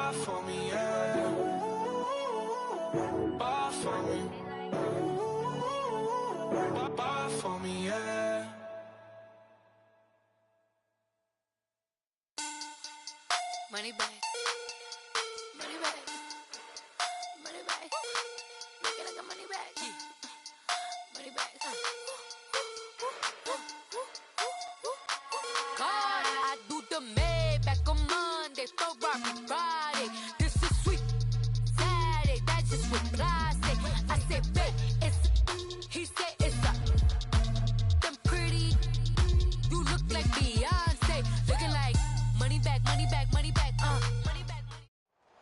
Ball for me, yeah. Ball for me. Ball for me, yeah. Money back. Money back. Money back. Make it like a money back. Money back. God, I do the Maybach on Monday, Ferrari Friday. This is sweet Saturday, that's just what I say. I say, babe, it's, he said it's a, them pretty, you look like Beyonce, looking like money back, money back, money back, money back.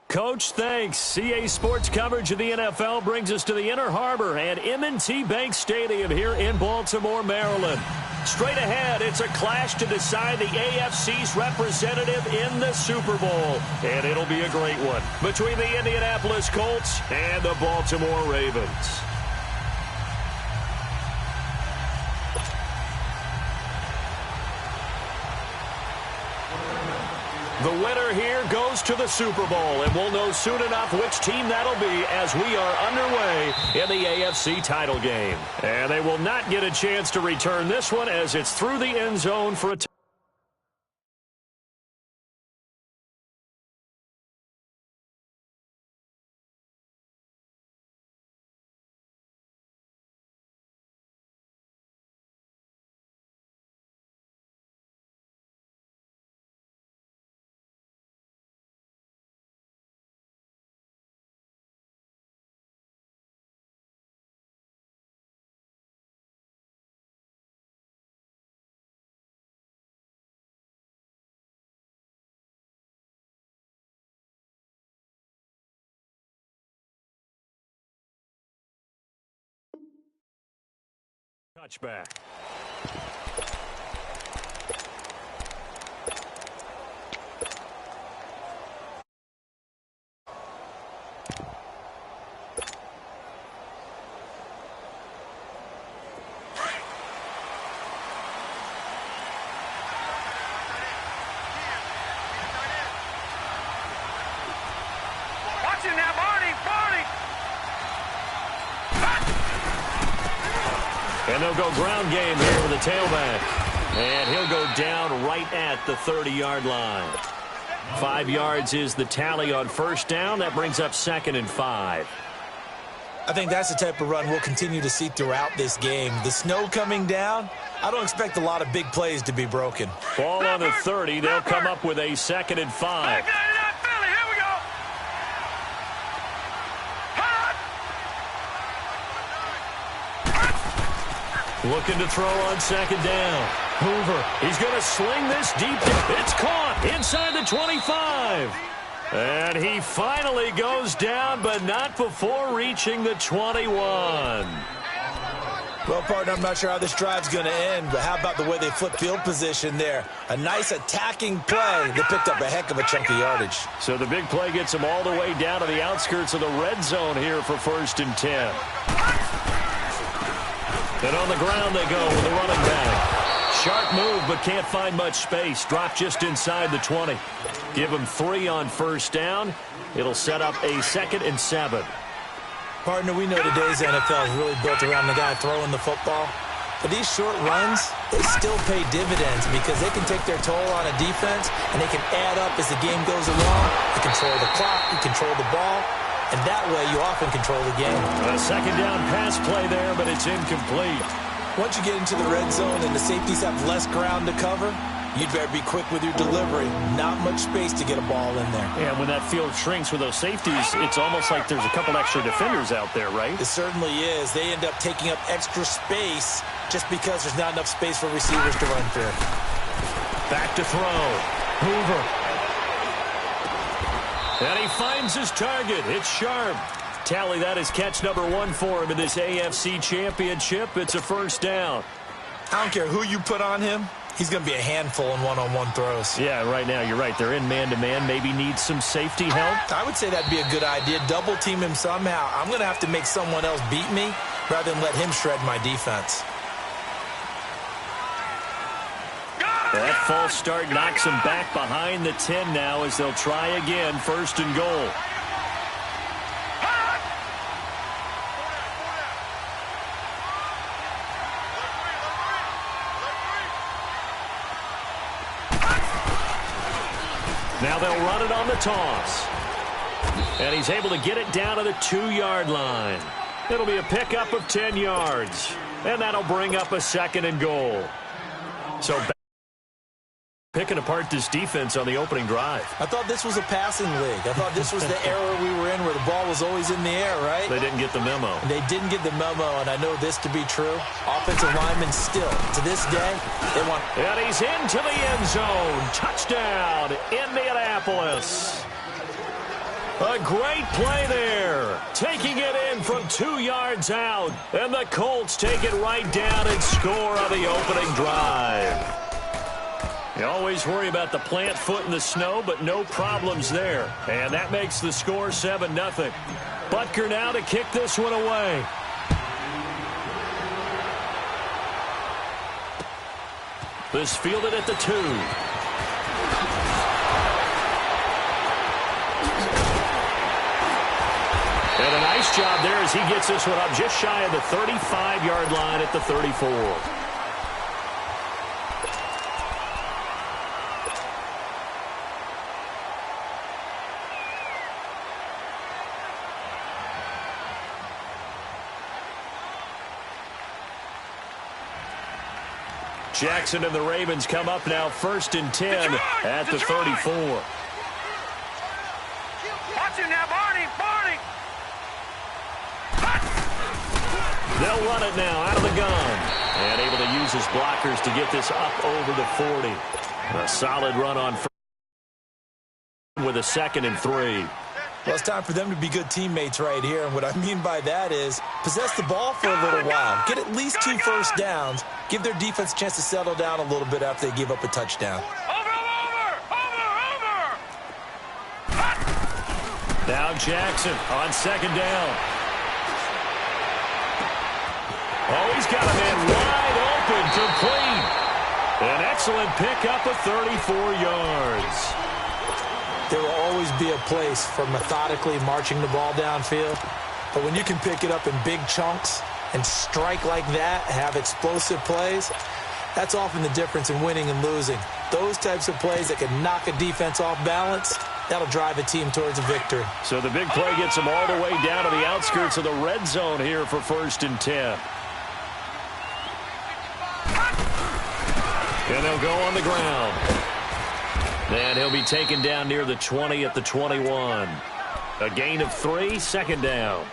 Coach, thanks. CA Sports coverage of the NFL brings us to the Inner Harbor and M&T Bank Stadium here in Baltimore, Maryland. Straight ahead, it's a clash to decide the AFC's representative in the Super Bowl. And it'll be a great one between the Indianapolis Colts and the Baltimore Ravens. The winner here goes to the Super Bowl, and we'll know soon enough which team that'll be as we are underway in the AFC title game. And they will not get a chance to return this one as it's through the end zone for a touchback. Watch him now, Barney! And they'll go ground game here with the tailback. And he'll go down right at the 30-yard line. 5 yards is the tally on first down. That brings up 2nd and 5. I think that's the type of run we'll continue to see throughout this game. The snow coming down, I don't expect a lot of big plays to be broken. Ball on the 30. They'll come up with a 2nd and 5. Looking to throw on 2nd down. Hoover, he's going to sling this deep. It's caught inside the 25. And he finally goes down, but not before reaching the 21. Well, partner, I'm not sure how this drive's going to end, but how about the way they flip field position there? A nice attacking play. They picked up a heck of a chunk of yardage. So the big play gets them all the way down to the outskirts of the red zone here for 1st and 10. And on the ground they go with the running back. Sharp move, but can't find much space. Drop just inside the 20. Give him 3 on first down. It'll set up a 2nd and 7. Partner, we know today's NFL is really built around the guy throwing the football. But these short runs, they still pay dividends because they can take their toll on a defense, and they can add up as the game goes along. You control the clock, you control the ball. And that way, you often control the game. A 2nd down pass play there, but it's incomplete. Once you get into the red zone and the safeties have less ground to cover, you'd better be quick with your delivery. Not much space to get a ball in there. Yeah, when that field shrinks with those safeties, it's almost like there's a couple extra defenders out there, right? It certainly is. They end up taking up extra space just because there's not enough space for receivers to run through. Back to throw. Hoover. And he finds his target. It's Sharp. Tally, that is catch number 1 for him in this AFC Championship. It's a 1st down. I don't care who you put on him. He's going to be a handful in one-on-one throws. Yeah, right now, you're right. They're in man-to-man. Maybe need some safety help. I would say that'd be a good idea. Double team him somehow. I'm going to have to make someone else beat me rather than let him shred my defense. That false start knocks them back behind the 10 now as they'll try again, first and goal. Now they'll run it on the toss. And he's able to get it down to the 2-yard line. It'll be a pickup of 10 yards. And that'll bring up a second and goal. So picking apart this defense on the opening drive. I thought this was a passing league. I thought this was the era we were in where the ball was always in the air, right? They didn't get the memo. And they didn't get the memo, and I know this to be true. Offensive linemen still, to this day, they want... And he's into the end zone. Touchdown, Indianapolis. A great play there. Taking it in from 2 yards out. And the Colts take it right down and score on the opening drive. You always worry about the plant foot in the snow, but no problems there. And that makes the score 7-0. Butker now to kick this one away. This fielded at the 2. And a nice job there as he gets this one up just shy of the 35-yard line at the 34. Jackson and the Ravens come up now first and 10 at the 34. Watch him now, Barney! They'll run it now out of the gun. And able to use his blockers to get this up over the 40. A solid run on first with a 2nd and 3. Well, it's time for them to be good teammates right here. And what I mean by that is possess the ball for a little while. Get at least 2 first downs. Give their defense a chance to settle down a little bit after they give up a touchdown. Over! Now Jackson on 2nd down. Oh, he's got a man wide open, complete. An excellent pickup of 34 yards. There will always be a place for methodically marching the ball downfield. But when you can pick it up in big chunks and strike like that, have explosive plays, that's often the difference in winning and losing. Those types of plays that can knock a defense off balance, that'll drive a team towards a victory. So the big play gets them all the way down to the outskirts of the red zone here for first and 10. And they'll go on the ground. And he'll be taken down near the 20 at the 21. A gain of 3, 2nd down.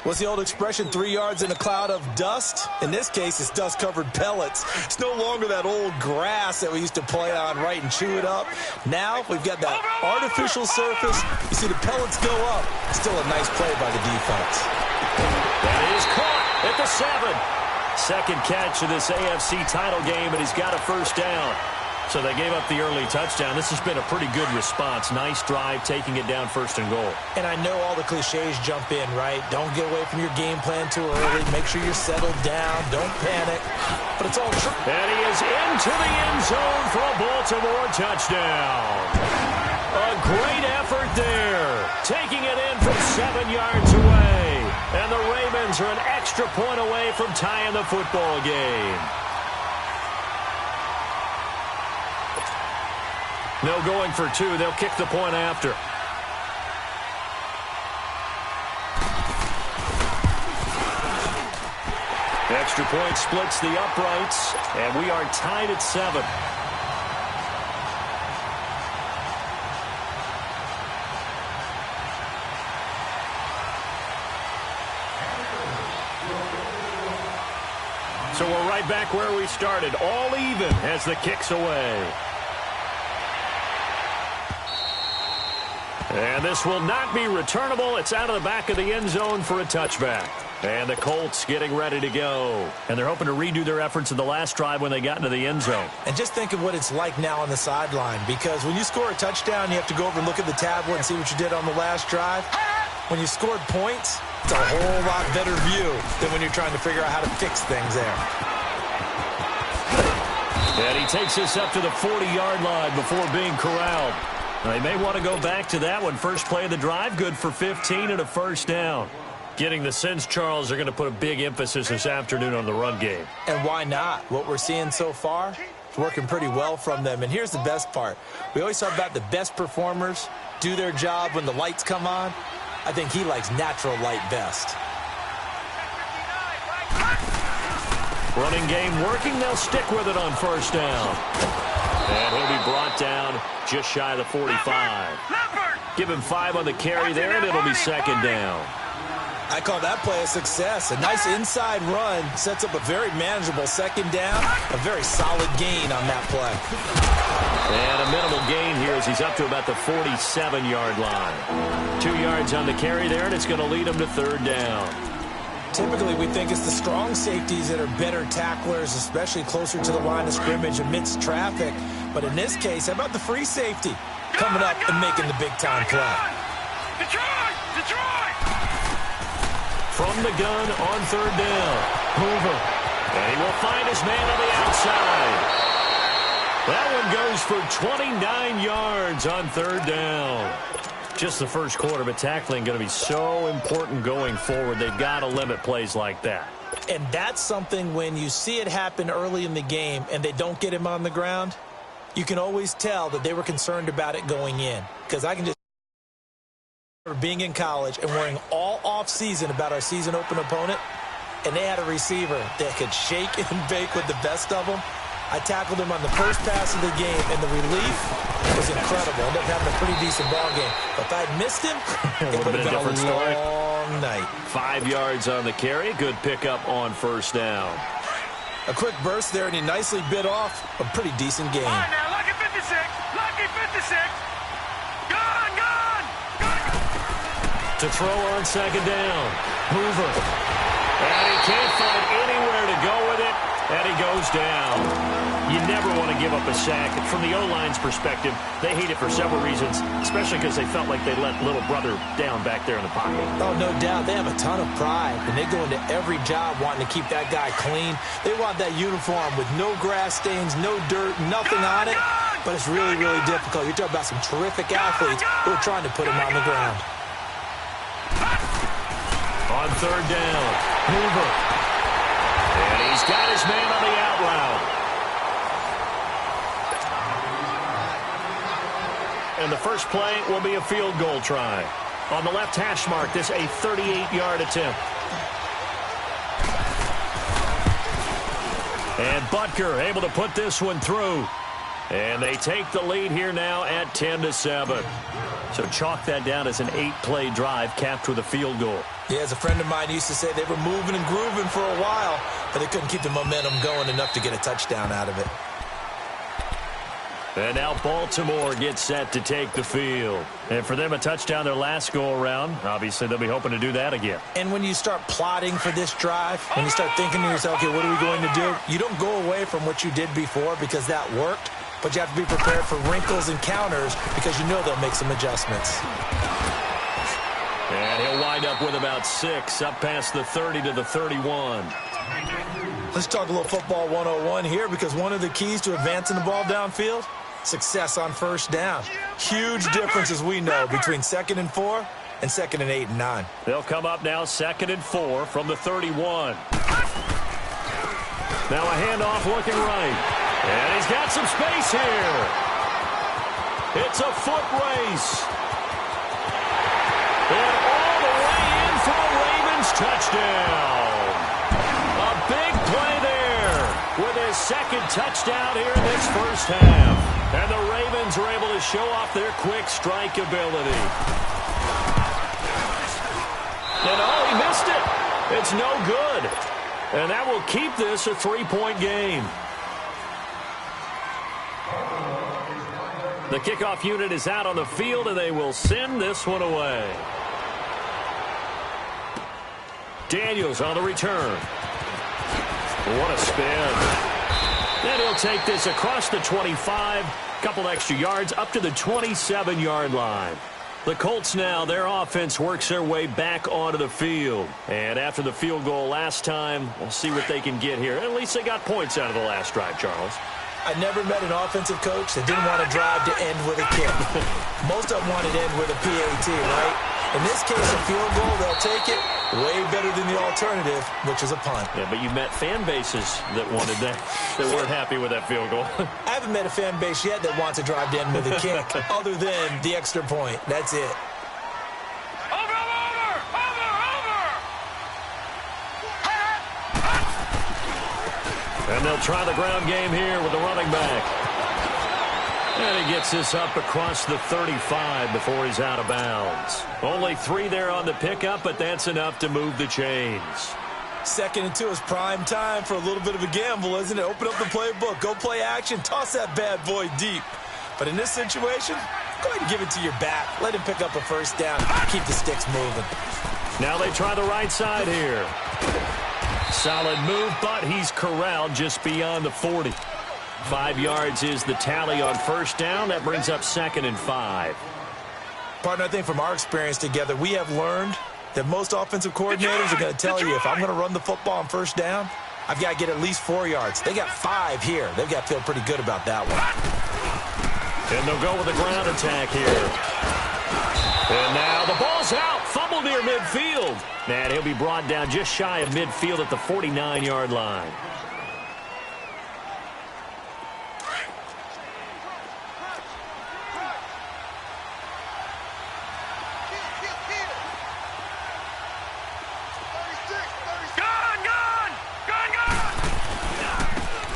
What's the old expression, 3 yards in a cloud of dust? In this case, it's dust-covered pellets. It's no longer that old grass that we used to play on, right, and chew it up. Now we've got that artificial surface. You see the pellets go up. Still a nice play by the defense. That is caught at the 7. Second catch of this AFC title game, and he's got a first down. So they gave up the early touchdown. This has been a pretty good response. Nice drive, taking it down first and goal. And I know all the cliches jump in, right? Don't get away from your game plan too early. Make sure you're settled down. Don't panic. But it's all true. And he is into the end zone for a Baltimore touchdown. A great effort there. Taking it in from 7 yards away. And the Ravens are an extra point away from tying the football game. No going for 2. They'll kick the point after. Extra point splits the uprights, and we are tied at 7. So we're right back where we started, all even as the kick's away. And this will not be returnable. It's out of the back of the end zone for a touchback. And the Colts getting ready to go. And they're hoping to redo their efforts in the last drive when they got into the end zone. And just think of what it's like now on the sideline. Because when you score a touchdown, you have to go over and look at the tablet and see what you did on the last drive. When you scored points, it's a whole lot better view than when you're trying to figure out how to fix things there. And he takes this up to the 40-yard line before being corralled. They may want to go back to that one. First play of the drive, good for 15 and a first down. Getting the sense, Charles, are going to put a big emphasis this afternoon on the run game. And why not? What we're seeing so far is working pretty well from them. And here's the best part. We always talk about the best performers do their job when the lights come on. I think he likes natural light best. Running game working. They'll stick with it on first down. And he'll be brought down just shy of the 45. Give him 5 on the carry there, and it'll be second down. I call that play a success. A nice inside run sets up a very manageable second down. A very solid gain on that play. And a minimal gain here as he's up to about the 47-yard line. 2 yards on the carry there, and it's going to lead him to third down. Typically, we think it's the strong safeties that are better tacklers, especially closer to the line of scrimmage amidst traffic. But in this case, how about the free safety coming up and making the big-time play? Detroit! From the gun on third down. Hoover. And he will find his man on the outside. That one goes for 29 yards on third down. Just the first quarter, but tackling going to be so important going forward. They've got to limit plays like that. And that's something when you see it happen early in the game and they don't get him on the ground, you can always tell that they were concerned about it going in. Because I can just remember being in college and worrying all off-season about our season-open opponent, and they had a receiver that could shake and bake with the best of them. I tackled him on the first pass of the game, and the relief was incredible. Ended up having a pretty decent ball game. But if I had missed him, it would have been a long night. 5 yards on the carry. Good pickup on first down. A quick burst there, and he nicely bit off a pretty decent game. All right, now, lucky 56. Lucky 56. Gone! To throw on second down. Hoover. And he can't find anywhere to go with it. And he goes down. You never want to give up a sack. From the O-line's perspective, they hate it for several reasons, especially because they felt like they let little brother down back there in the pocket. Oh, no doubt. They have a ton of pride, and they go into every job wanting to keep that guy clean. They want that uniform with no grass stains, no dirt, nothing on it. But it's really, really difficult. You're talking about some terrific athletes who are trying to put him on the ground. On third down, Hoover. And he's got his man on the out route. And the first play will be a field goal try. On the left hash mark, this a 38-yard attempt. And Butker able to put this one through. And they take the lead here now at 10-7. So chalk that down as an 8-play drive capped with a field goal. Yeah, as a friend of mine used to say, they were moving and grooving for a while, but they couldn't keep the momentum going enough to get a touchdown out of it. And now Baltimore gets set to take the field. And for them, a touchdown their last go-around. Obviously, they'll be hoping to do that again. And when you start plotting for this drive, when you start thinking to yourself, okay, what are we going to do? You don't go away from what you did before because that worked, but you have to be prepared for wrinkles and counters because you know they'll make some adjustments. And he'll wind up with about 6, up past the 30 to the 31. Let's talk a little football 101 here because one of the keys to advancing the ball downfield, success on first down. Huge difference, as we know, between 2nd and 4 and 2nd and 8 and 9. They'll come up now 2nd and 4 from the 31. Now a handoff looking right. And he's got some space here. It's a foot race. And all the way in for a Ravens touchdown. A big play there with his second touchdown here in this first half. And the Ravens are able to show off their quick strike ability. And oh, he missed it. It's no good. And that will keep this a 3-point game. The kickoff unit is out on the field, and they will send this one away. Daniels on the return. What a spin. Then he'll take this across the 25, couple extra yards, up to the 27-yard line. The Colts now, their offense works their way back onto the field. And after the field goal last time, we'll see what they can get here. At least they got points out of the last drive, Charles. I never met an offensive coach that didn't want to drive to end with a kick. Most of them wanted to end with a PAT, right? In this case, a field goal, they'll take it. Way better than the alternative, which is a punt. Yeah, but you met fan bases that wanted that weren't happy with that field goal. I haven't met a fan base yet that wants to drive to end with a kick, other than the extra point. That's it. And they'll try the ground game here with the running back. And he gets this up across the 35 before he's out of bounds. Only 3 there on the pickup, but that's enough to move the chains. 2nd and 2 is prime time for a little bit of a gamble, isn't it? Open up the playbook, go play action, toss that bad boy deep. But in this situation, go ahead and give it to your back. Let him pick up a first down. Keep the sticks moving. Now they try the right side here. Solid move, but he's corralled just beyond the 40. 5 yards is the tally on first down. That brings up 2nd and 5. Partner, I think from our experience together, we have learned that most offensive coordinators are going to tell you, if I'm going to run the football on first down, I've got to get at least 4 yards. They got 5 here. They've got to feel pretty good about that one. And they'll go with a ground attack here. And now the ball's out. Fumble near midfield. And he'll be brought down just shy of midfield at the 49-yard line.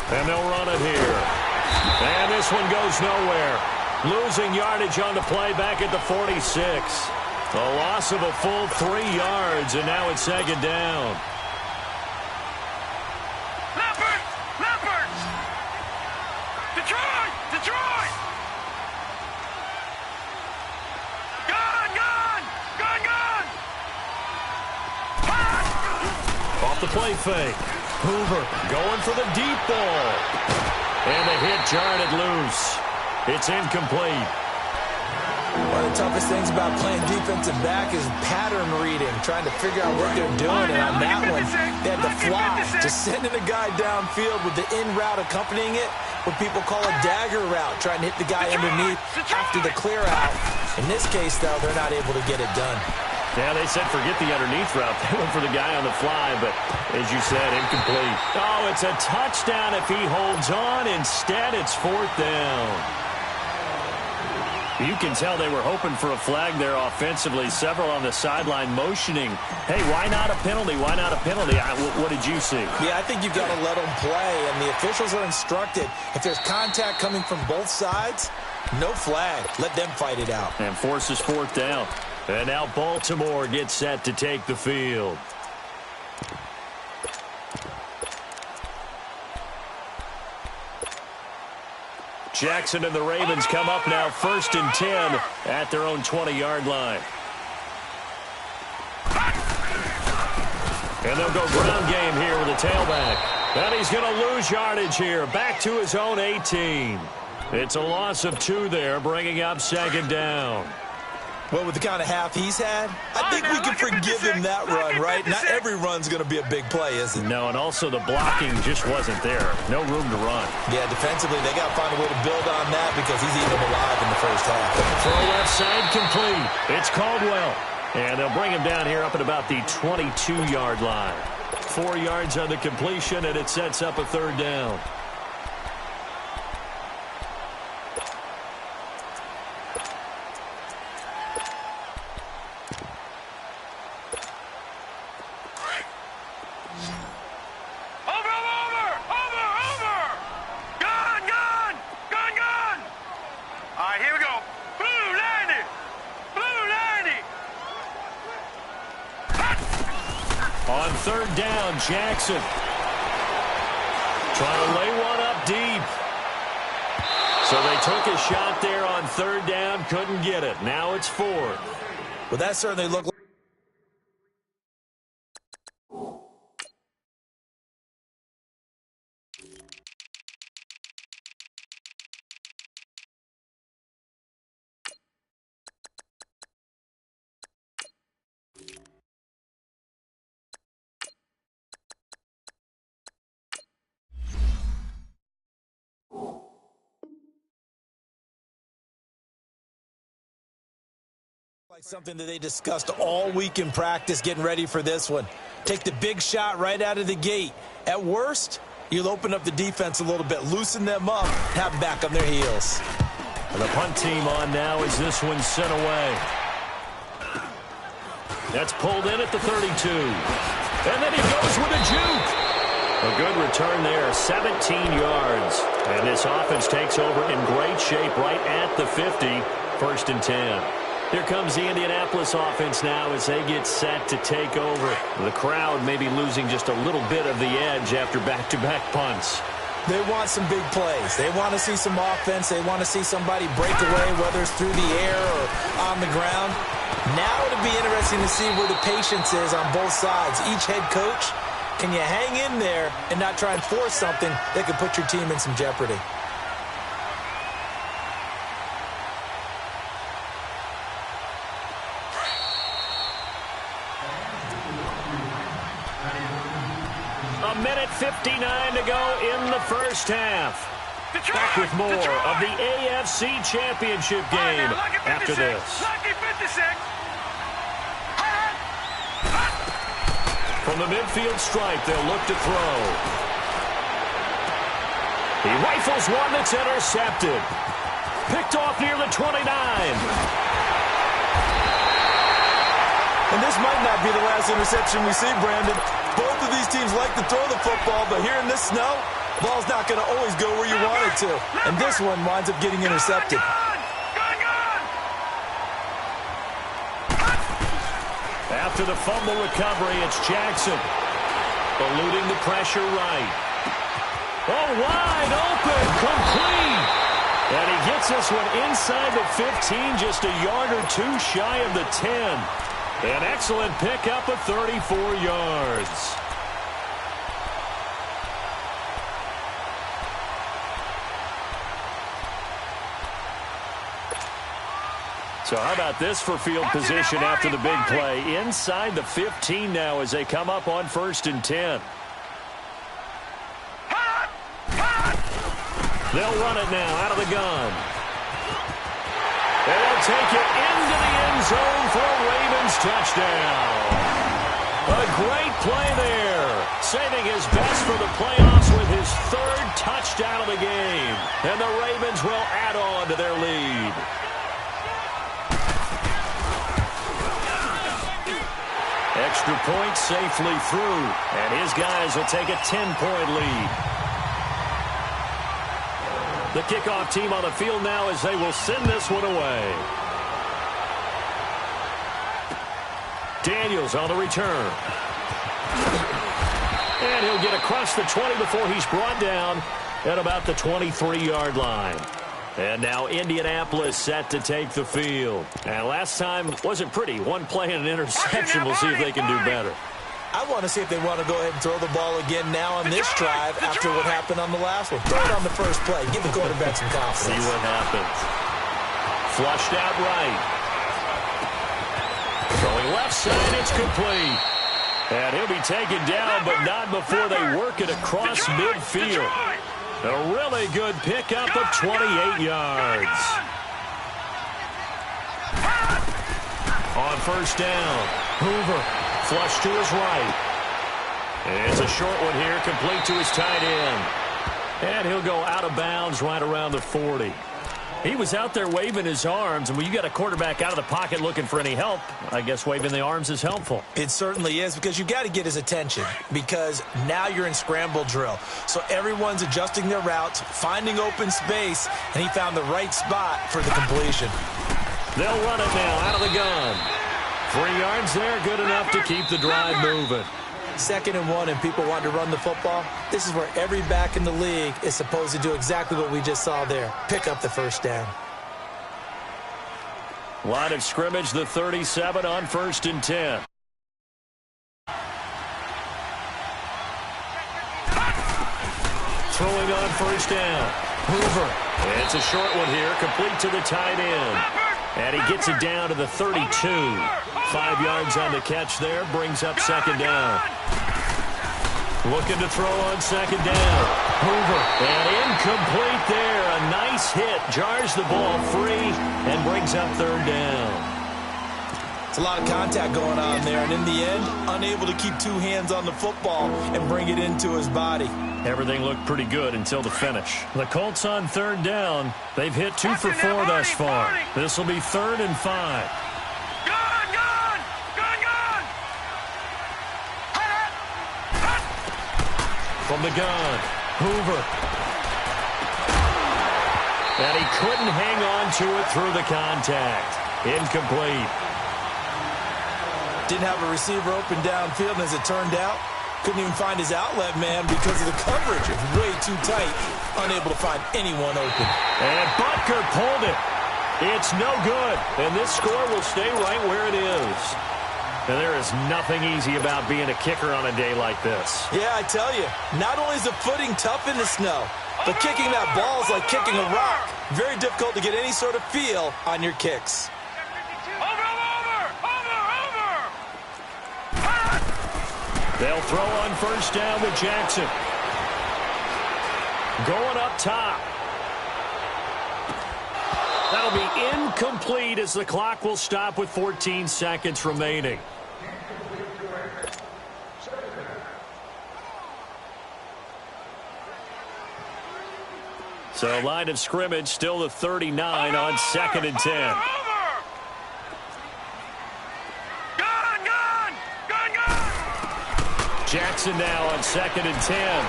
And they'll run it here. And this one goes nowhere. Losing yardage on the play back at the 46. A loss of a full 3 yards, and now it's 2nd down. Leopard! Detroit! Gun! Off the play fake. Hoover going for the deep ball. And the hit jarred it loose. It's incomplete. One of the toughest things about playing defensive back is pattern reading, trying to figure out what they're doing. And on that one, they had to fly, just sending a guy downfield with the in route accompanying it, what people call a dagger route, trying to hit the guy underneath after the clear out. In this case, though, they're not able to get it done. Yeah, they said forget the underneath route. They went for the guy on the fly, but as you said, incomplete. Oh, it's a touchdown if he holds on. Instead, it's 4th down. You can tell they were hoping for a flag there offensively. Several on the sideline motioning. Hey, why not a penalty? Why not a penalty? What did you see? Yeah, I think you've got to let them play, and the officials are instructed. If there's contact coming from both sides, no flag. Let them fight it out. And forces 4th down. And now Baltimore gets set to take the field. Jackson and the Ravens come up now 1st and 10 at their own 20-yard line. And they'll go ground game here with a tailback. And he's going to lose yardage here. Back to his own 18. It's a loss of 2 there, bringing up 2nd down. Well, with the kind of half he's had, I think we can forgive him that run, right? Not every run's going to be a big play, is it? No, and also the blocking just wasn't there. No room to run. Yeah, defensively, they got to find a way to build on that because he's eating them alive in the first half. Throw left side complete. It's Caldwell. And they'll bring him down here up at about the 22-yard line. 4 yards on the completion, and it sets up a 3rd down. On 3rd down, Jackson trying to lay one up deep. So they took a shot there on 3rd down, couldn't get it. Now it's 4th. Well, that certainly looked like You Something that they discussed all week in practice getting ready for this one. Take the big shot right out of the gate. At worst, you'll open up the defense a little bit, loosen them up, have them back on their heels. And the punt team on now as this one's sent away. That's pulled in at the 32. And then he goes with a juke. A good return there, 17 yards. And this offense takes over in great shape right at the 50, 1st and 10. Here comes the Indianapolis offense now as they get set to take over. The crowd may be losing just a little bit of the edge after back-to-back punts. They want some big plays. They want to see some offense. They want to see somebody break away, whether it's through the air or on the ground. Now it'll be interesting to see where the patience is on both sides. Each head coach, can you hang in there and not try and force something that could put your team in some jeopardy? A minute 59 to go in the first half. Back with more of the AFC Championship game after this. From the midfield stripe, they'll look to throw. He rifles one that's intercepted. Picked off near the 29. And this might not be the last interception we see, Brandon. Both of these teams like to throw the football, but here in this snow, ball's not going to always go where you want it to. And this one winds up getting intercepted. After the fumble recovery, it's Jackson. Eluding the pressure right. Oh, wide open, complete. And he gets this one inside the 15, just a yard or two shy of the 10. An excellent pickup of 34 yards. So how about this for field position after the big play? Inside the 15 now as they come up on 1st and 10. They'll run it now out of the gun. They'll take it into the end zone for a Ravens touchdown. A great play there. Saving his best for the playoffs with his 3rd touchdown of the game. And the Ravens will add on to their lead. Extra point safely through. And his guys will take a 10-point lead. The kickoff team on the field now as they will send this one away. Daniels on the return. And he'll get across the 20 before he's brought down at about the 23-yard line. And now Indianapolis set to take the field. And last time wasn't pretty. One play and an interception. We'll see if they can do better. I want to see if they want to go ahead and throw the ball again now on this drive after what happened on the last one. Throw it on the first play. Give the quarterback some confidence. See what happens. Flushed out right. Throwing left side, it's complete. And he'll be taken down, but not before they work it across midfield. A really good pickup of 28 yards. On 1st down, Hoover. Flush to his right. And it's a short one here, complete to his tight end. And he'll go out of bounds right around the 40. He was out there waving his arms, and when you got a quarterback out of the pocket looking for any help, I guess waving the arms is helpful. It certainly is, because you got to get his attention, because now you're in scramble drill. So everyone's adjusting their routes, finding open space, and he found the right spot for the completion. They'll run it now out of the gun. 3 yards there, good enough to keep the drive moving. 2nd and 1 and people want to run the football. This is where every back in the league is supposed to do exactly what we just saw there. Pick up the 1st down. Line of scrimmage, the 37 on 1st and 10. Throwing on 1st down. Hoover. It's a short one here, complete to the tight end. And he gets it down to the 32. 5 yards on the catch there, brings up 2nd down. Looking to throw on 2nd down. Hoover. And incomplete there. A nice hit. Jars the ball free and brings up 3rd down. It's a lot of contact going on there, and in the end, unable to keep two hands on the football and bring it into his body. Everything looked pretty good until the finish. The Colts on third down. They've hit 2 for 4 thus far. This will be 3rd and 5. From the gun, Hoover. And he couldn't hang on to it through the contact. Incomplete. Didn't have a receiver open downfield, and as it turned out, couldn't even find his outlet man because of the coverage. It was way too tight, unable to find anyone open. And Butker pulled it. It's no good, and this score will stay right where it is. And there is nothing easy about being a kicker on a day like this. Yeah, I tell you, not only is the footing tough in the snow, but kicking that ball is like kicking a rock. Very difficult to get any sort of feel on your kicks. They'll throw on first down with Jackson. Going up top. That'll be incomplete as the clock will stop with 14 seconds remaining. So line of scrimmage still the 39 on 2nd and 10. Jackson now on 2nd and 10.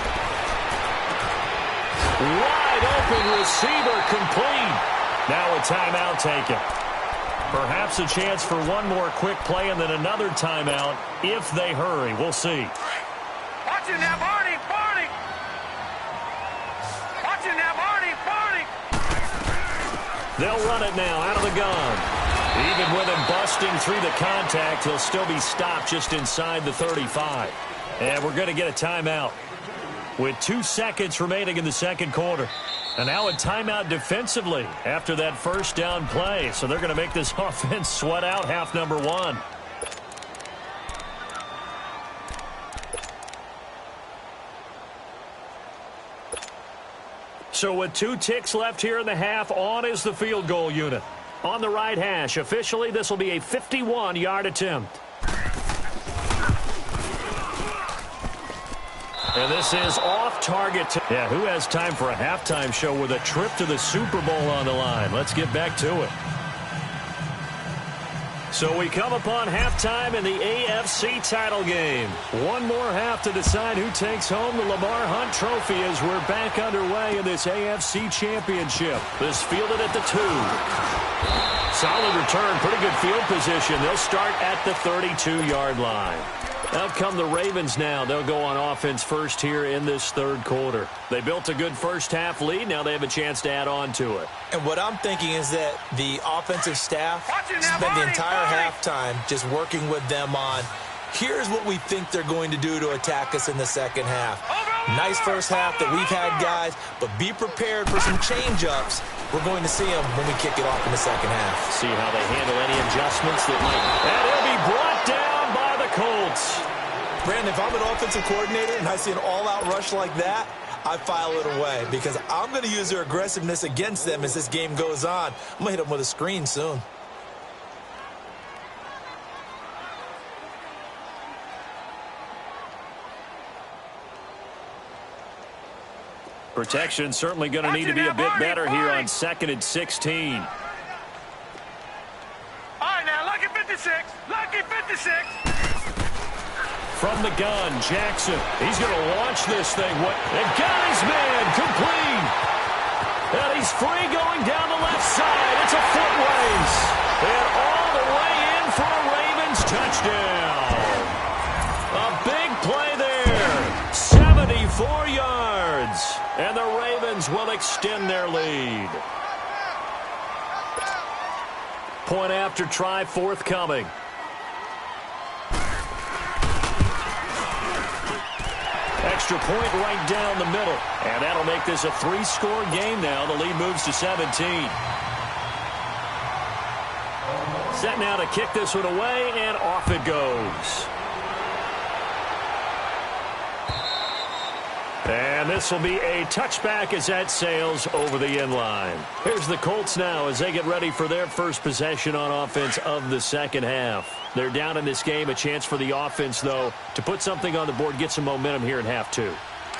Wide open receiver complete. Now a timeout taken. Perhaps a chance for one more quick play and then another timeout if they hurry. We'll see. Watching that, Barney. Watching that, Barney. They'll run it now out of the gun. Even with him busting through the contact, he'll still be stopped just inside the 35. And we're going to get a timeout with 2 seconds remaining in the second quarter. And now a timeout defensively after that first down play. So they're going to make this offense sweat out half number 1. So with 2 ticks left here in the half, on is the field goal unit. On the right hash, officially this will be a 51-yard attempt. And this is off target. Yeah, who has time for a halftime show with a trip to the Super Bowl on the line? Let's get back to it. So we come upon halftime in the AFC title game. One more half to decide who takes home the Lamar Hunt Trophy as we're back underway in this AFC Championship. This fielded at the 2. Solid return, pretty good field position. They'll start at the 32-yard line. Out come the Ravens now. They'll go on offense first here in this third quarter. They built a good first half lead. Now they have a chance to add on to it. And what I'm thinking is that the offensive staff spent the entire halftime just working with them on, here's what we think they're going to do to attack us in the second half. Nice first half that we've had, guys, but be prepared for some change-ups. We're going to see them when we kick it off in the second half. See how they handle any adjustments that might. And he'll be brought down by the Colts. Brandon, if I'm an offensive coordinator and I see an all-out rush like that, I file it away because I'm going to use their aggressiveness against them as this game goes on. I'm going to hit them with a screen soon. Protection certainly going to need to be a bit better here on 2nd and 16. All right, now, lucky 56. Lucky 56. From the gun, Jackson. He's going to launch this thing. And got his man complete. And he's free going down the left side. It's a foot race. And all the way in for a Ravens touchdown. A big play there. 74 yards. And the Ravens will extend their lead. Point after try forthcoming. Extra point right down the middle. And that'll make this a 3-score game now. The lead moves to 17. Set now to kick this one away, and off it goes. And this will be a touchback as that sails over the end line. Here's the Colts now as they get ready for their first possession on offense of the second half. They're down in this game. A chance for the offense, though, to put something on the board, get some momentum here in half two.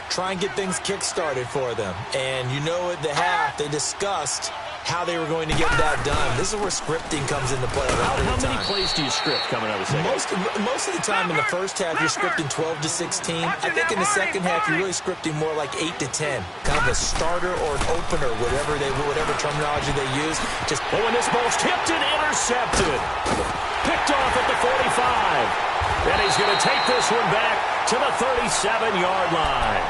Try and get things kick-started for them. And you know at the half, they discussed how they were going to get that done. This is where scripting comes into play a lot of the time. How many plays do you script coming out of the second? Most of the time in the first half, you're scripting 12 to 16. I think in the second half, you're really scripting more like 8 to 10. Kind of a starter or an opener, whatever terminology they use. And this ball's tipped and intercepted. Picked off at the 45. And he's going to take this one back to the 37-yard line.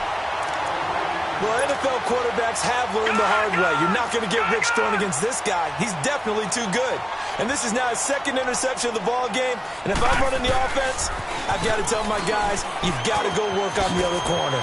Well, NFL quarterbacks have learned the hard way. You're not going to get rich throwing against this guy. He's definitely too good. And this is now his second interception of the ball game. And if I'm running the offense, I've got to tell my guys, you've got to go work on the other corner.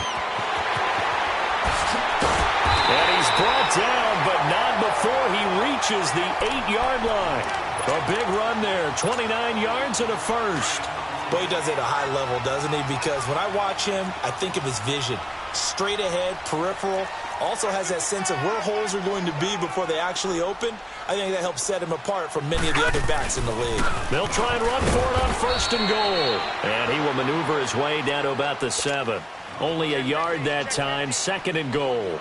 And he's brought down, but not before he reaches the 8-yard line. A big run there, 29 yards and a first. Boy, he does it at a high level, doesn't he? Because when I watch him, I think of his vision. Straight ahead, peripheral, also has that sense of where holes are going to be before they actually open. I think that helps set him apart from many of the other backs in the league. They'll try and run for it on first and goal. And he will maneuver his way down to about the 7. Only a yard that time, second and goal.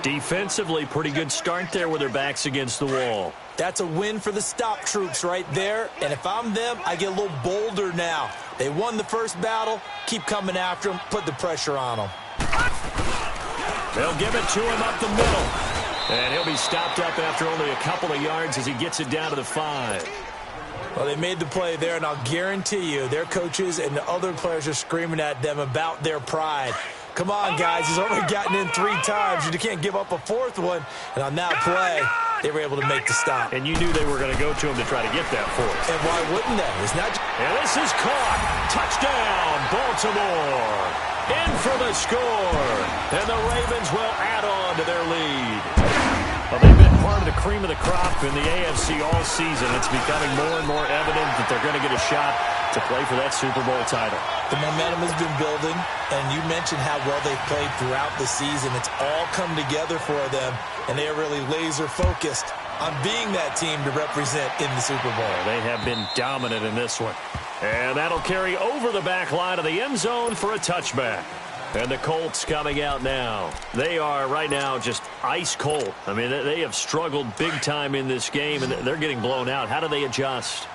Defensively, pretty good start there with their backs against the wall. That's a win for the stop troops right there. And if I'm them, I get a little bolder now. They won the first battle. Keep coming after them. Put the pressure on them. They'll give it to him up the middle. And he'll be stopped up after only a couple of yards as he gets it down to the 5. Well, they made the play there, and I'll guarantee you their coaches and the other players are screaming at them about their pride. Come on, guys. He's only gotten in 3 times. You can't give up a 4th one. And on that play, they were able to make the stop. And you knew they were going to go to him to try to get that 4th. And why wouldn't they? It's not. And this is caught. Touchdown, Baltimore. In for the score. And the Ravens will add on to their lead. Well, they've been part of the cream of the crop in the AFC all season. It's becoming more and more evident that they're going to get a shot to play for that Super Bowl title. The momentum has been building, and you mentioned how well they've played throughout the season. It's all come together for them, and they are really laser-focused on being that team to represent in the Super Bowl. They have been dominant in this one. And that'll carry over the back line of the end zone for a touchback. And the Colts coming out now. They are right now just ice cold. I mean, they have struggled big time in this game, and they're getting blown out. How do they adjust?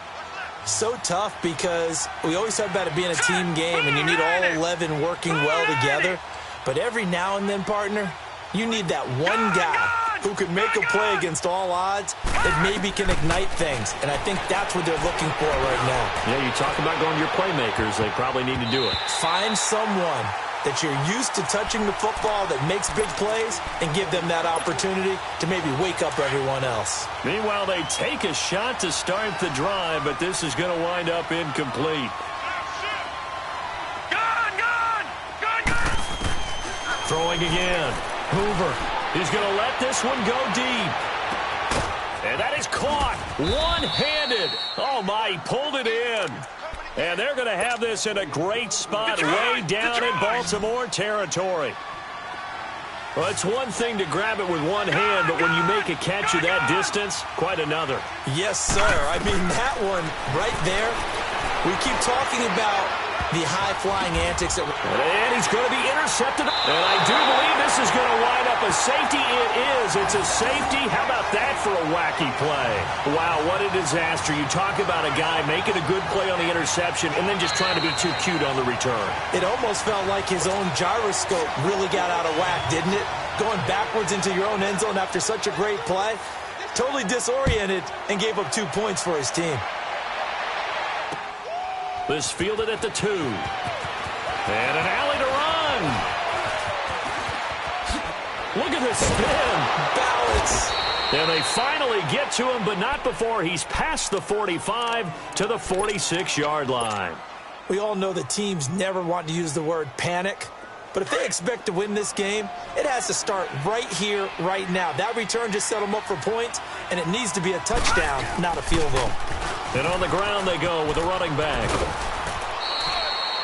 So tough because we always talk about it being a team game, and you need all 11 working well together. But every now and then, partner, you need that one guy who can make a play against all odds that maybe can ignite things. And I think that's what they're looking for right now. Yeah, you talk about going to your playmakers. They probably need to do it. Find someone that you're used to touching the football that makes big plays and give them that opportunity to maybe wake up everyone else. Meanwhile, they take a shot to start the drive, but this is going to wind up incomplete. Throwing again. Hoover. He's going to let this one go deep. And that is caught one-handed. Oh, my, he pulled it in. And they're going to have this in a great spot way down in Baltimore territory. Well, it's one thing to grab it with one hand, but when you make a catch of that distance, quite another. Yes, sir. I mean, that one right there, we keep talking about the high-flying antics. And he's going to be intercepted. And I do believe this is going to wind up a safety. It is. It's a safety. How about that for a wacky play? Wow, what a disaster. You talk about a guy making a good play on the interception and then just trying to be too cute on the return. It almost felt like his own gyroscope really got out of whack, didn't it? Going backwards into your own end zone after such a great play. Totally disoriented and gave up 2 points for his team. This fielded at the 2. And an alley to run. Look at the spin. Balance. And they finally get to him, but not before he's past the 45 to the 46-yard line. We all know that teams never want to use the word panic. But if they expect to win this game, it has to start right here, right now. That return just set them up for points, and it needs to be a touchdown, not a field goal. And on the ground they go with a running back.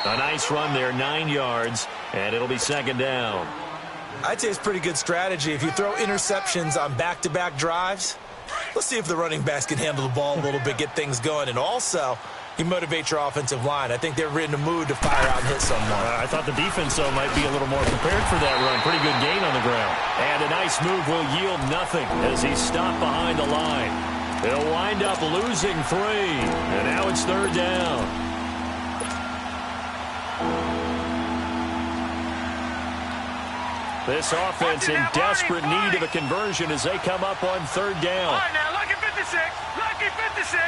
A nice run there, 9 yards, and it'll be second down. I'd say it's pretty good strategy. If you throw interceptions on back-to-back drives, let's see if the running backs can handle the ball a little bit, get things going. And also, you motivate your offensive line. I think they're in the mood to fire out and hit someone. I thought the defense, though, might be a little more prepared for that run. Pretty good gain on the ground. And a nice move will yield nothing as he's stopped behind the line. They'll wind up losing 3. And now it's 3rd down. This offense in desperate need of a conversion as they come up on 3rd down. All right, now, lucky 56. Lucky 56.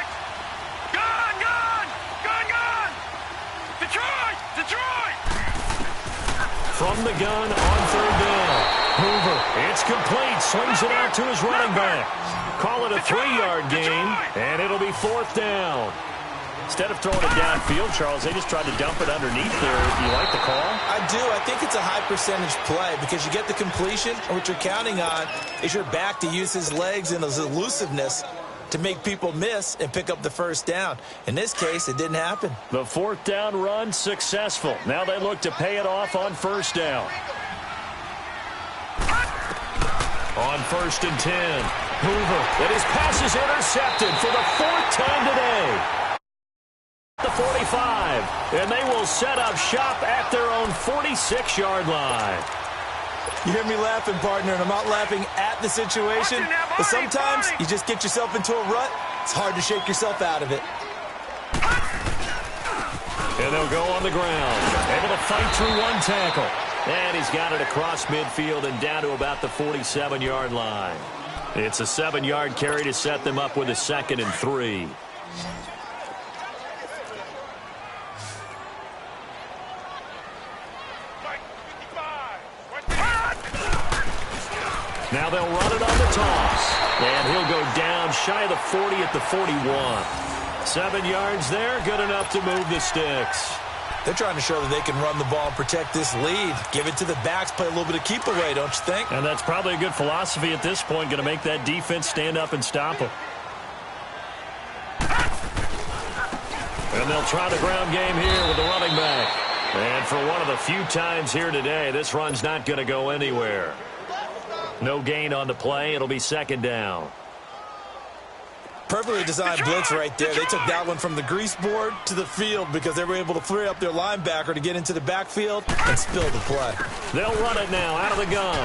Gone, gone, gone, gone. Detroit, Detroit. From the gun on 3rd down. Hoover, it's complete. Swings it out to his running back. Call it a 3-yard gain, and it'll be 4th down. Instead of throwing it downfield, Charles, they just tried to dump it underneath there. Do you like the call? I do. I think it's a high-percentage play because you get the completion, and what you're counting on is your back to use his legs and his elusiveness to make people miss and pick up the 1st down. In this case, it didn't happen. The 4th down run successful. Now they look to pay it off on 1st down. On 1st and 10, Hoover, and his pass is intercepted for the 4th time today. The 45, and they will set up shop at their own 46-yard line. You hear me laughing, partner, and I'm not laughing at the situation, but sometimes you just get yourself into a rut. It's hard to shake yourself out of it. And they'll go on the ground, able to fight through 1 tackle. And he's got it across midfield and down to about the 47-yard line. It's a 7-yard carry to set them up with a 2nd and 3. Now they'll run it on the toss. And he'll go down shy of the 40 at the 41. 7 yards there, good enough to move the sticks. They're trying to show that they can run the ball and protect this lead. Give it to the backs, play a little bit of keep away, don't you think? And that's probably a good philosophy at this point, going to make that defense stand up and stop them. And they'll try the ground game here with the running back. And for one of the few times here today, this run's not going to go anywhere. No gain on the play. It'll be 2nd down. Perfectly designed blitz right there. They took that one from the grease board to the field because they were able to free up their linebacker to get into the backfield and spill the play. They'll run it now out of the gun.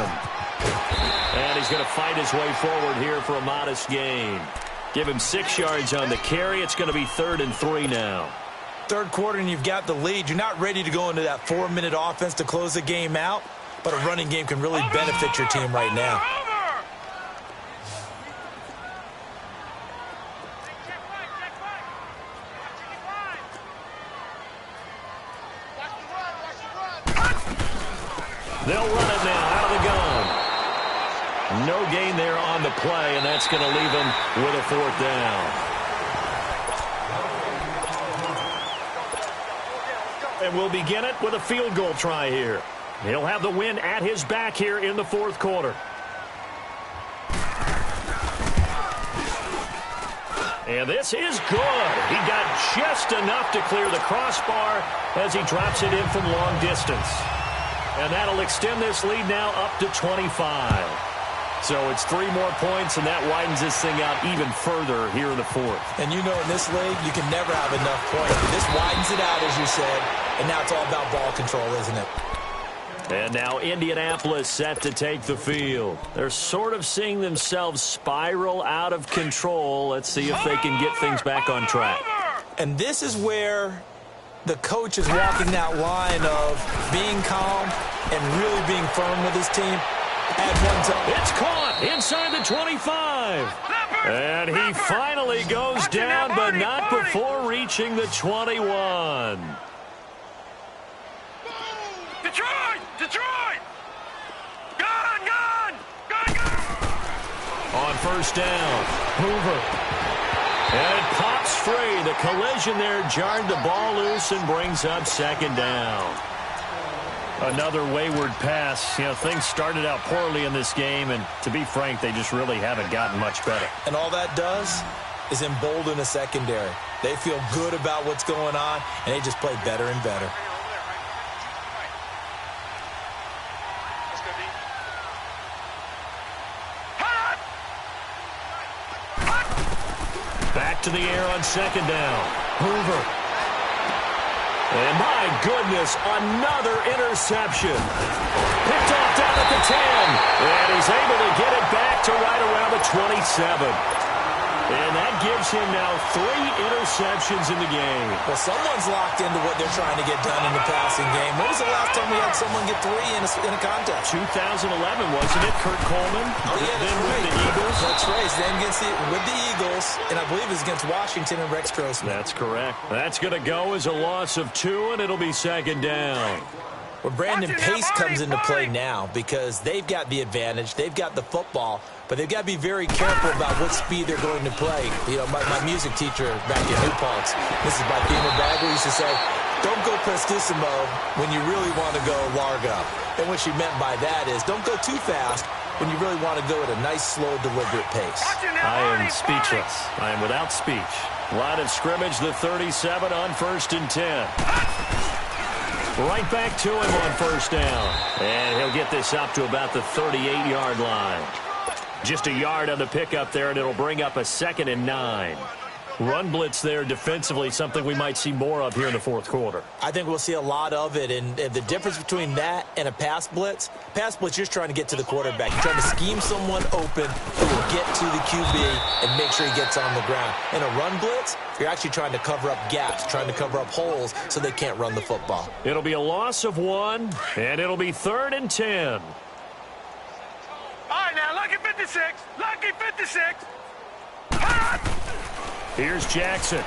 And he's going to fight his way forward here for a modest gain. Give him 6 yards on the carry. It's going to be 3rd and 3 now. 3rd quarter and you've got the lead. You're not ready to go into that 4-minute offense to close the game out, but a running game can really benefit your team right now. They'll run it now out of the gun. No gain there on the play, and that's going to leave him with a 4th down. And we'll begin it with a field goal try here. He'll have the win at his back here in the 4th quarter. And this is good. He got just enough to clear the crossbar as he drops it in from long distance. And that'll extend this lead now up to 25. So it's 3 more points, and that widens this thing out even further here in the 4th. And you know in this league, you can never have enough points. But this widens it out, as you said, and now it's all about ball control, isn't it? And now Indianapolis set to take the field. They're sort of seeing themselves spiral out of control. Let's see if they can get things back on track. And this is where the coach is walking that line of being calm and really being firm with his team. It's caught inside the 25. And he finally goes down, but not before reaching the 21. Detroit! Detroit! Gone, gone! Gone, gone! On 1st down, Hoover. And it pops free. The collision there jarred the ball loose and brings up 2nd down. Another wayward pass. You know, things started out poorly in this game, and to be frank, they just really haven't gotten much better. And all that does is embolden a secondary. They feel good about what's going on, and they just play better and better. to the air on second down. Hoover. And my goodness, another interception. Picked off down at the 10. And he's able to get it back to right around the 27. And that gives him now 3 interceptions in the game. Well, someone's locked into what they're trying to get done in the passing game. When was the last time we had someone get 3 in a contest? 2011, wasn't it? Kurt Coleman. Oh, yeah, then right. with the Eagles. That's right. Then with the Eagles, and I believe it's against Washington and Rex Grossman. That's correct. That's going to go as a loss of 2, and it'll be second down. Well, Brandon, pace comes into play now because they've got the advantage. They've got the football, but they've got to be very careful about what speed they're going to play. You know, my music teacher back in New Paltz, Mrs. Bifema Bagley, used to say, don't go prestissimo when you really want to go largo. And what she meant by that is don't go too fast when you really want to go at a nice, slow, deliberate pace. I am speechless. I am without speech. Line of scrimmage, the 37 on 1st and 10. Right back to him on first down. And he'll get this up to about the 38-yard line. Just a yard on the pickup there, and it'll bring up a 2nd and 9. Run blitz there defensively, something we might see more of here in the fourth quarter. I think we'll see a lot of it, and the difference between that and a pass blitz, you're just trying to get to the quarterback. You're trying to scheme someone open who will get to the QB and make sure he gets on the ground. In a run blitz, you're actually trying to cover up gaps, trying to cover up holes so they can't run the football. It'll be a loss of 1, and it'll be 3rd and 10. All right, now, lucky 56. Lucky 56. Here's Jackson.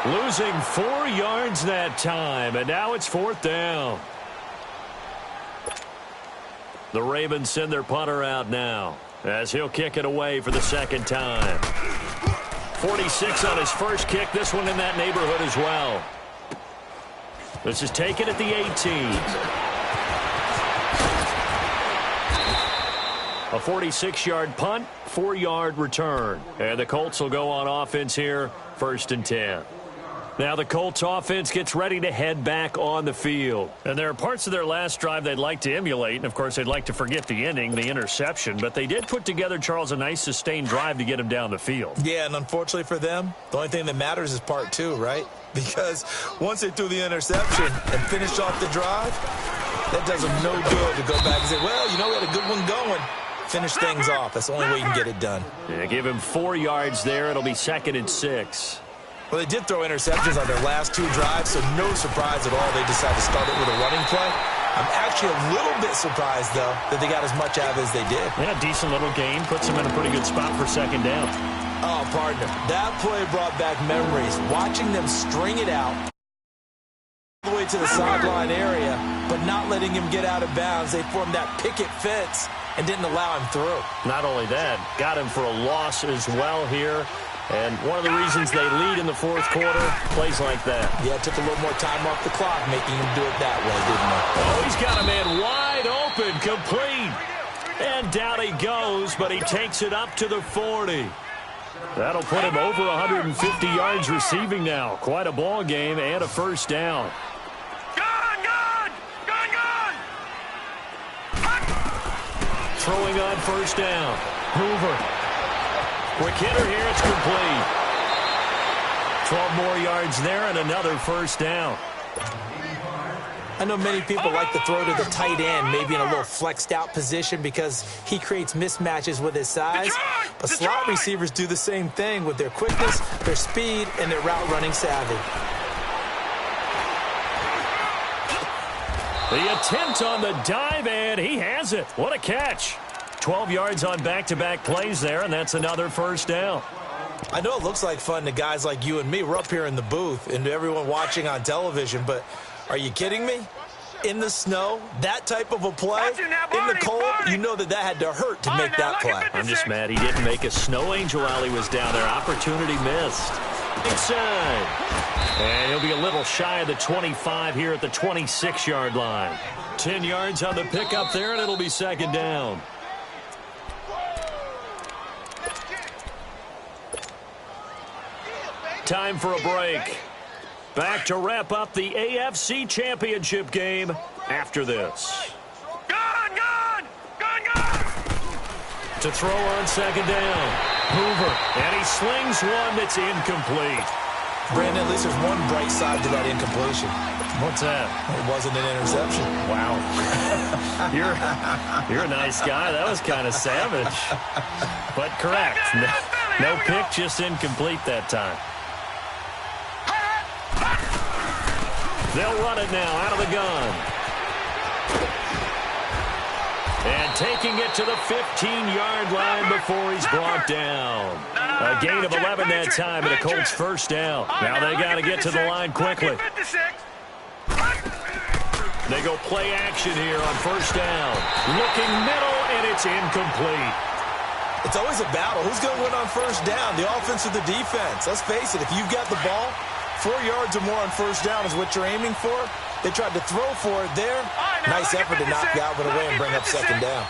Losing 4 yards that time, and now it's 4th down. The Ravens send their punter out now as he'll kick it away for the 2nd time. 46 on his first kick, this one in that neighborhood as well. This is taken at the 18. A 46-yard punt, 4-yard return. And the Colts will go on offense here, 1st and 10. Now the Colts offense gets ready to head back on the field. And there are parts of their last drive they'd like to emulate. And, of course, they'd like to forget the ending, the interception. But they did put together, Charles, a nice sustained drive to get him down the field. Yeah, and unfortunately for them, the only thing that matters is part 2, right? Because once they threw the interception and finished off the drive, that does them no good to go back and say, well, you know, we had a good one going. Finish things off. That's the only way you can get it done. Yeah, give him 4 yards there. It'll be 2nd and 6. Well, they did throw interceptions on their last 2 drives, so no surprise at all they decided to start it with a running play. I'm actually a little bit surprised, though, that they got as much out of it as they did. Yeah, decent little game. Puts them in a pretty good spot for 2nd down. Oh, partner, that play brought back memories. Watching them string it out all the way to the sideline area, but not letting him get out of bounds. They formed that picket fence and didn't allow him through. Not only that, got him for a loss as well here. And one of the reasons they lead in the fourth quarter, plays like that. Yeah, it took a little more time off the clock, making him do it that way, didn't it? Oh, he's got a man wide open, complete. And down he goes, but he takes it up to the 40. That'll put him over 150 yards receiving now. Quite a ball game and a 1st down. Throwing on 1st down. Hoover. Quick hitter here. It's complete. 12 more yards there and another 1st down. I know many people like to throw to the tight end, maybe in a little flexed out position because he creates mismatches with his size. But slot receivers do the same thing with their quickness, their speed, and their route running savvy. The attempt on the dive, and he has it. What a catch. 12 yards on back-to-back plays there, and that's another 1st down. I know it looks like fun to guys like you and me. We're up here in the booth and to everyone watching on television, but are you kidding me? In the snow, that type of a play, in the cold, you know that had to hurt to make that play. I'm just mad he didn't make a snow angel while he was down there. Opportunity missed. Inside. And he'll be a little shy of the 25 here at the 26-yard line. 10 yards on the pickup there, and it'll be 2nd down. Time for a break. Back to wrap up the AFC Championship game after this. Gone! To to throw on second down. Hoover, and he slings one that's incomplete. Brandon, at least there's one bright side to that incompletion. What's that? It wasn't an interception. Wow. You're a nice guy. That was kind of savage. But correct. No pick, just incomplete that time. They'll run it now out of the gun. And taking it to the 15-yard line before he's brought down. A gain of 11 that time and a Colts first down. Now they got to get to the line quickly. They go play action here on first down. Looking middle, and it's incomplete. It's always a battle. Who's going to win on first down, the offense or the defense? Let's face it, if you've got the ball, 4 yards or more on first down is what you're aiming for. They tried to throw for it there. Nice effort to knock Galvin away and bring up second down.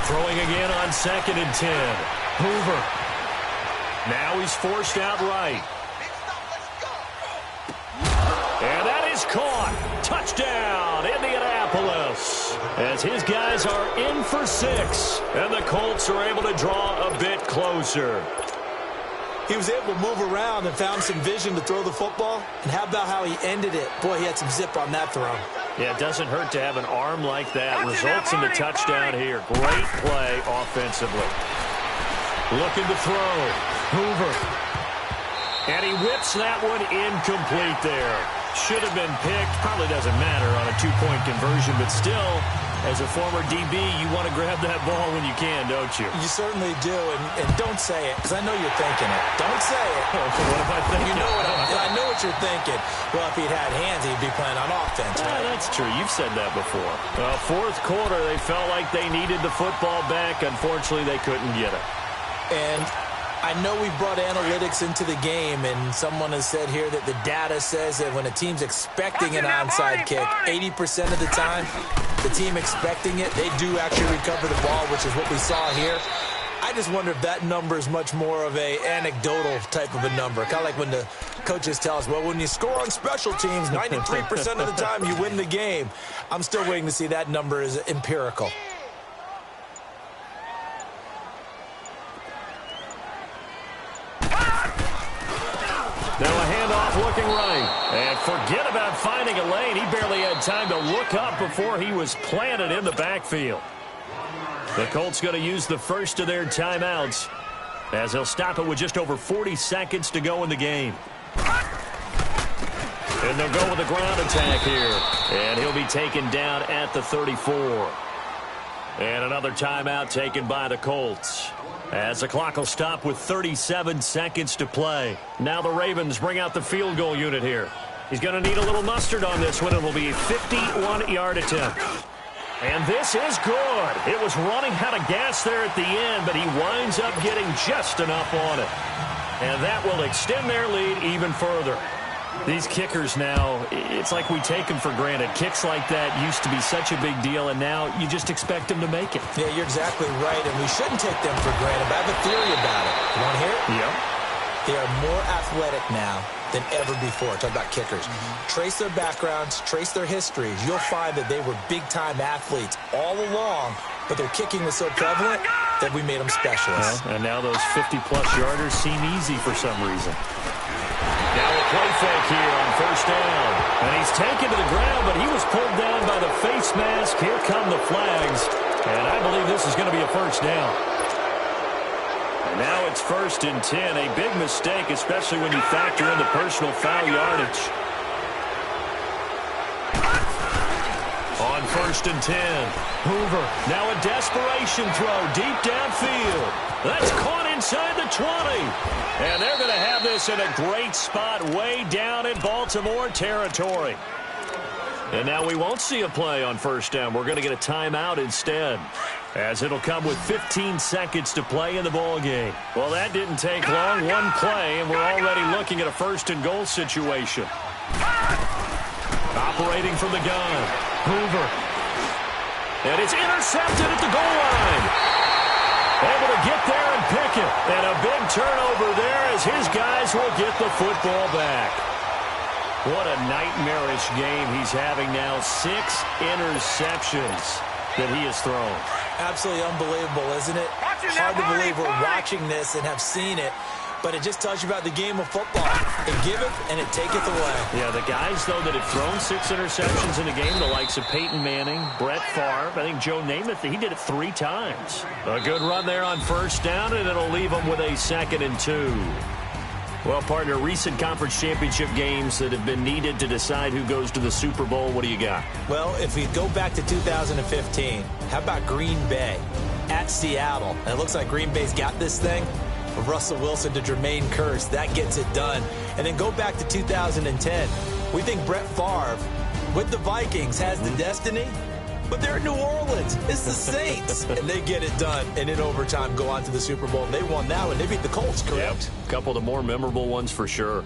Throwing again on 2nd and 10. Hoover. Now he's forced out right. And that is caught. Touchdown, Indianapolis. As his guys are in for 6. And the Colts are able to draw a bit closer. He was able to move around and found some vision to throw the football. And how about how he ended it? Boy, he had some zip on that throw. Yeah, it doesn't hurt to have an arm like that. Results in the touchdown here. Great play offensively. Looking to throw. Hoover. And he whips that one incomplete there. Should have been picked. Probably doesn't matter on a 2-point conversion, but still, as a former DB, you want to grab that ball when you can, don't you? You certainly do, and don't say it, because I know you're thinking it. Don't say it. What am I thinking? You know I know what you're thinking. Well, if he'd had hands, he'd be playing on offense. Right? That's true. You've said that before. Fourth quarter, they felt like they needed the football back. Unfortunately, they couldn't get it. And I know we brought analytics into the game, and someone has said here that the data says that when a team's expecting an onside kick, 80% of the time, the team expecting it, they do actually recover the ball, which is what we saw here. I just wonder if that number is much more of a anecdotal type of a number. Kind of like when the coaches tell us, well, when you score on special teams, 93% of the time you win the game. I'm still waiting to see that number is empirical. Now a handoff looking right. And forget about finding a lane. He barely had time to look up before he was planted in the backfield. The Colts going to use the first of their timeouts as they'll stop it with just over 40 seconds to go in the game. And they'll go with a ground attack here. And he'll be taken down at the 34. And another timeout taken by the Colts. As the clock will stop with 37 seconds to play. Now the Ravens bring out the field goal unit here. He's going to need a little mustard on this one. It will be a 51-yard attempt. And this is good. It was running out of gas there at the end, but he winds up getting just enough on it. And that will extend their lead even further. These kickers now, it's like we take them for granted. Kicks like that used to be such a big deal, and now you just expect them to make it. Yeah, you're exactly right, and we shouldn't take them for granted, but I have a theory about it. You want to hear it? Yeah. They are more athletic now than ever before. Talk about kickers. Trace their backgrounds, trace their histories. You'll find that they were big-time athletes all along, but their kicking was so prevalent that we made them specialists. And now those 50-plus yarders seem easy for some reason. Now a play fake here on first down. And he's taken to the ground, but he was pulled down by the face mask. Here come the flags. And I believe this is going to be a first down. And now it's 1st and 10. A big mistake, especially when you factor in the personal foul yardage. On 1st and 10. Hoover. Now a desperation throw deep downfield. That's caught inside the 20. And they're going to have this in a great spot way down in Baltimore territory. And now we won't see a play on first down. We're going to get a timeout instead, as it'll come with 15 seconds to play in the ball game. Well, that didn't take long. One play, and we're already looking at a 1st and goal situation. Operating from the gun, Hoover. And it's intercepted at the goal line. Able to get there and pick it. And a big turnover there as his guys will get the football back. What a nightmarish game he's having now. 6 interceptions. that he has thrown. Absolutely unbelievable, isn't it? Hard to believe we're watching this and have seen it, but it just tells you about the game of football. It giveth and it taketh away. Yeah, the guys, though, that have thrown 6 interceptions in a game, the likes of Peyton Manning, Brett Favre, I think Joe Namath, he did it 3 times. A good run there on first down, and it'll leave them with a 2nd and 2. Well, partner, recent conference championship games that have been needed to decide who goes to the Super Bowl, what do you got? Well, if we go back to 2015, how about Green Bay at Seattle? And it looks like Green Bay's got this thing. From Russell Wilson to Jermaine Kearse, that gets it done. And then go back to 2010. We think Brett Favre, with the Vikings, has the destiny. But they're in New Orleans. It's the Saints. And they get it done. And in overtime, go on to the Super Bowl. And they won that one. They beat the Colts, correct? Yep. A couple of the more memorable ones for sure.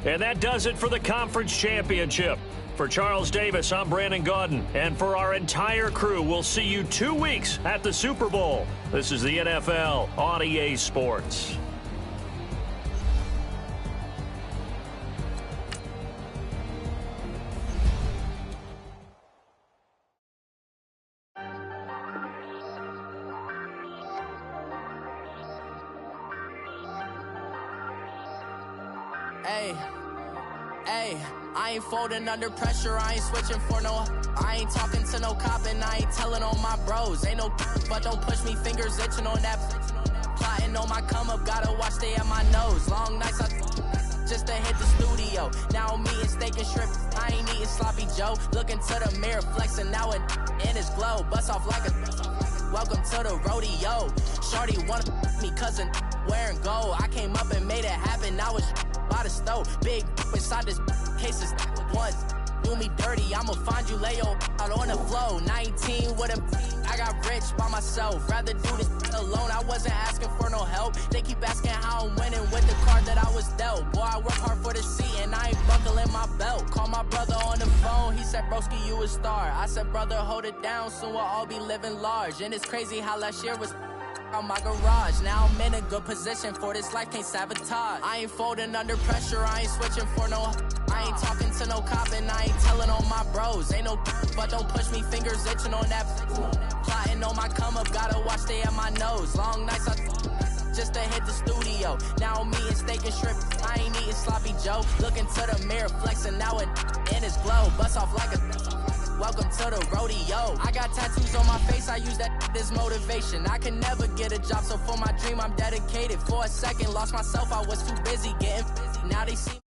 And that does it for the conference championship. For Charles Davis, I'm Brandon Gaudin. And for our entire crew, we'll see you 2 weeks at the Super Bowl. This is the NFL on EA Sports. Hey, I ain't folding under pressure, I ain't switching for no. I ain't talking to no cop and I ain't telling on my bros. Ain't no but don't push me, fingers itching on that. Plotting on my come up, gotta watch stay at my nose. Long nights just to hit the studio. Now I'm eating steak and shrimp, I ain't eating sloppy Joe. Looking to the mirror, flexing now it in his glow. Bust off like a welcome to the rodeo. Shorty wanna me cousin wearing gold. I came up and made it happen, I was by the stove. Big inside this cases once. Do me dirty, I'ma find you, lay your out on the floor. 19 with a I got rich by myself. Rather do this alone, I wasn't asking for no help. They keep asking how I'm winning with the card that I was dealt. Boy, I work hard for the seat and I ain't buckling my belt. Call my brother on the phone, he said, broski, you a star. I said, brother, hold it down, soon we'll all be living large. And it's crazy how last year was on my garage. Now I'm in a good position for this life, can't sabotage. I ain't folding under pressure, I ain't switching for no. I ain't talking to no cop and I ain't telling on my bros. Ain't no but don't push me, fingers itching on that. Plotting on my come up, gotta watch stay at my nose. Long nights just to hit the studio. Now I'm eating steak and shrimp, I ain't eating sloppy Joe. Looking to the mirror, flexing now it in his glow. Bust off like a welcome to the rodeo. I got tattoos on my face, I use that as motivation. I can never get a job, so for my dream I'm dedicated. For a second, lost myself, I was too busy getting. Now they see